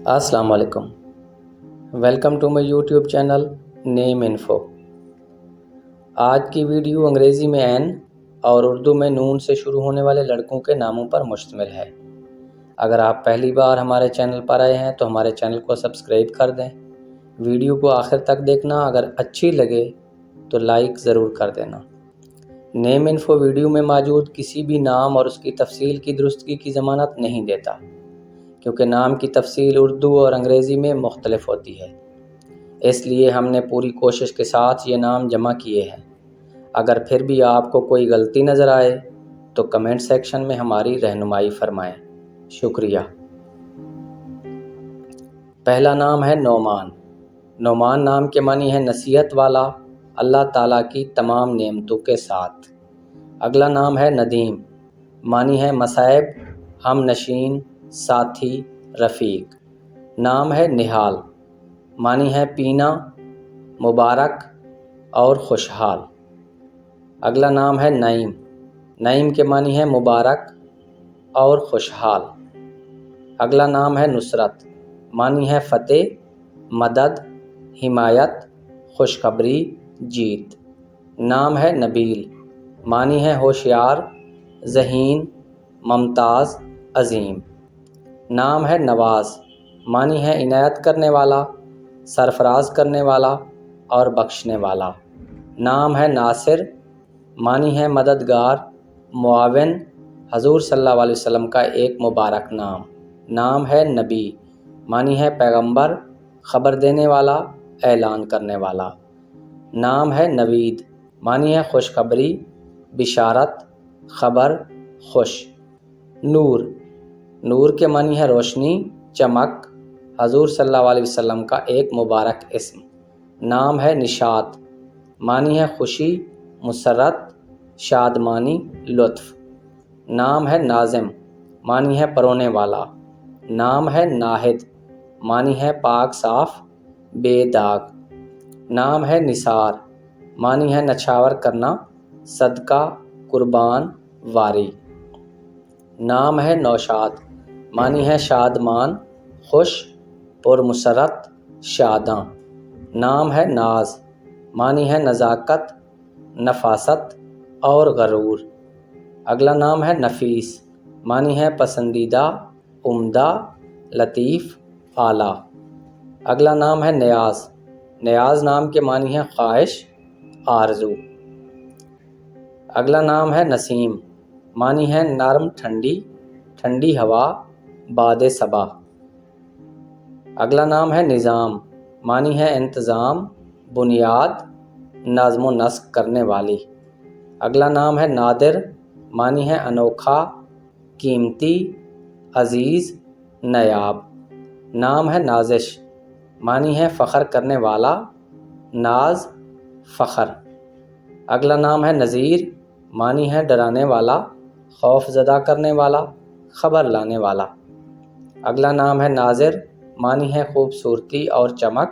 السلام علیکم، welcome to my YouTube channel name info. آج کی ویڈیو انگریزی میں این اور اردو میں نون سے شروع ہونے والے لڑکوں کے ناموں پر مشتمل ہے۔ اگر آپ پہلی بار ہمارے چینل پر آئے ہیں تو ہمارے چینل کو سبسکرائب کر دیں۔ ویڈیو کو آخر تک دیکھنا، اگر اچھی لگے تو لائک ضرور کر دینا۔ نیم انفو ویڈیو میں موجود کسی بھی نام اور اس کی تفصیل کی درستگی کی ضمانت نہیں دیتا، کیونکہ نام کی تفصیل اردو اور انگریزی میں مختلف ہوتی ہے۔ اس لیے ہم نے پوری کوشش کے ساتھ یہ نام جمع کیے ہیں۔ اگر پھر بھی آپ کو کوئی غلطی نظر آئے تو کمنٹ سیکشن میں ہماری رہنمائی فرمائیں۔ شکریہ۔ پہلا نام ہے نعمان۔ نعمان نام کے معنی ہے نصیحت والا، اللہ تعالیٰ کی تمام نعمتوں کے ساتھ۔ اگلا نام ہے ندیم، معنی ہے مصائب، ہم نشین، ساتھی، رفیق۔ نام ہے نہال، معنی ہے پینا، مبارک اور خوشحال۔ اگلا نام ہے نعیم، نعیم کے معنی ہے مبارک اور خوشحال۔ اگلا نام ہے نصرت، معنی ہے فتح، مدد، حمایت، خوشخبری، جیت۔ نام ہے نبیل، معنی ہے ہوشیار، ذہین، ممتاز، عظیم۔ نام ہے نواز، معنی ہے عنایت کرنے والا، سرفراز کرنے والا اور بخشنے والا۔ نام ہے ناصر، معنی ہے مددگار، معاون، حضور صلی اللہ علیہ وسلم کا ایک مبارک نام۔ نام ہے نبی، معنی ہے پیغمبر، خبر دینے والا، اعلان کرنے والا۔ نام ہے نوید، معنی ہے خوشخبری، بشارت، خبر، خوش۔ نور، نور کے معنی ہے روشنی، چمک، حضور صلی اللہ علیہ وسلم کا ایک مبارک اسم۔ نام ہے نشاط، معنی ہے خوشی، مسرت، شادمانی، لطف۔ نام ہے ناظم، معنی ہے پرونے والا۔ نام ہے ناہد، معنی ہے پاک صاف، بے داغ۔ نام ہے نثار، معنی ہے نچھاور کرنا، صدقہ، قربان، واری۔ نام ہے نوشاد، معنی ہے شادمان، خوش، پرمسرت، شاداں۔ نام ہے ناز، معنی ہے نزاکت، نفاست اور غرور۔ اگلا نام ہے نفیس، معنی ہے پسندیدہ، عمدہ، لطیف، اعلیٰ۔ اگلا نام ہے نیاز، نیاز نام کے معنی ہے خواہش، آرزو۔ اگلا نام ہے نسیم، معنی ہے نرم، ٹھنڈی، ٹھنڈی ہوا، باد صبا۔ اگلا نام ہے نظام، معنی ہے انتظام، بنیاد، نظم و نسق کرنے والی۔ اگلا نام ہے نادر، معنی ہے انوکھا، قیمتی، عزیز، نایاب۔ نام ہے نازش، معنی ہے فخر کرنے والا، ناز، فخر۔ اگلا نام ہے نذیر، معنی ہے ڈرانے والا، خوف زدہ کرنے والا، خبر لانے والا۔ اگلا نام ہے ناظر، معنی ہے خوبصورتی اور چمک،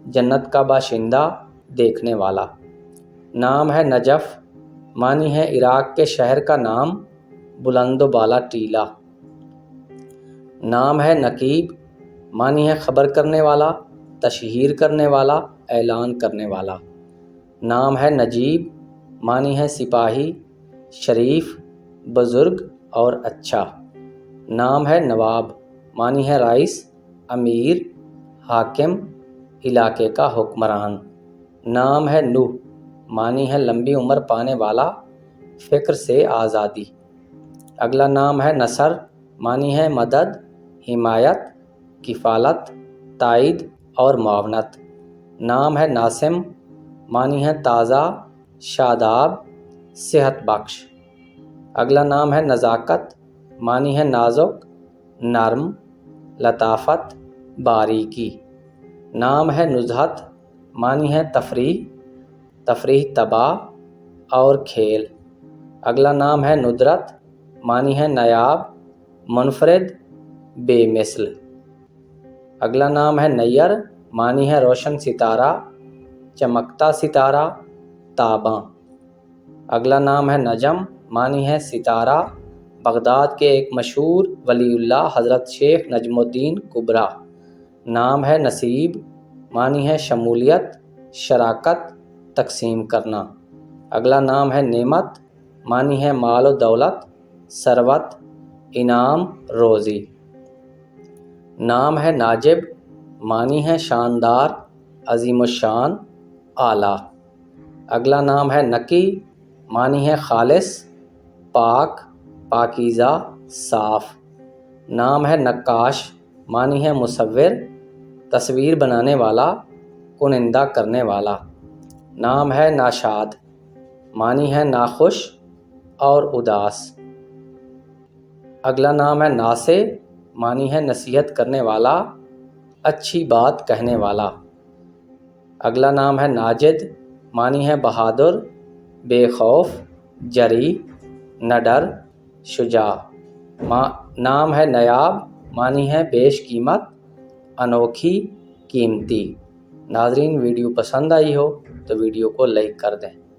جنت کا باشندہ، دیکھنے والا۔ نام ہے نجف، معنی ہے عراق کے شہر کا نام، بلند و بالا ٹیلہ۔ نام ہے نقیب، معنی ہے خبر کرنے والا، تشہیر کرنے والا، اعلان کرنے والا۔ نام ہے نجیب، معنی ہے سپاہی، شریف، بزرگ اور اچھا۔ نام ہے نواب، معنی ہے رئیس، امیر، حاکم، علاقے کا حکمران۔ نام ہے نوح، معنی ہے لمبی عمر پانے والا، فکر سے آزادی۔ اگلا نام ہے نصر، معنی ہے مدد، حمایت، کفالت، تائید اور معاونت۔ نام ہے ناسم، معنی ہے تازہ، شاداب، صحت بخش۔ اگلا نام ہے نزاکت، معنی ہے نازک، نرم، لطافت، باریکی۔ نام ہے نزہت، معنی ہے تفریح، تفریح طبع اور کھیل۔ اگلا نام ہے ندرت، معنی ہے نایاب، منفرد، بے مثل۔ اگلا نام ہے نیر، معنی ہے روشن ستارہ، چمکتا ستارہ، تاباں۔ اگلا نام ہے نجم، معنی ہے ستارہ، بغداد کے ایک مشہور ولی اللہ حضرت شیخ نجم الدین کبریٰ نام ہے نصیب، معنی ہے شمولیت، شراکت، تقسیم کرنا۔ اگلا نام ہے نعمت، معنی ہے مال و دولت، ثروت، انعام، روزی۔ نام ہے ناجب، معنی ہے شاندار، عظیم الشان، اعلیٰ۔ اگلا نام ہے نقی، معنی ہے خالص، پاک، پاکیزہ، صاف۔ نام ہے نقاش، معنی ہے مصور، تصویر بنانے والا، کنندہ کرنے والا۔ نام ہے ناشاد، معنی ہے ناخوش اور اداس۔ اگلا نام ہے ناصح، معنی ہے نصیحت کرنے والا، اچھی بات کہنے والا۔ اگلا نام ہے ناجد، معنی ہے بہادر، بے خوف، جری، نڈر، شجاع۔ نام ہے نایاب، معنی ہے بیش قیمت، انوکھی، قیمتی۔ ناظرین، ویڈیو پسند آئی ہو تو ویڈیو کو لائک کر دیں۔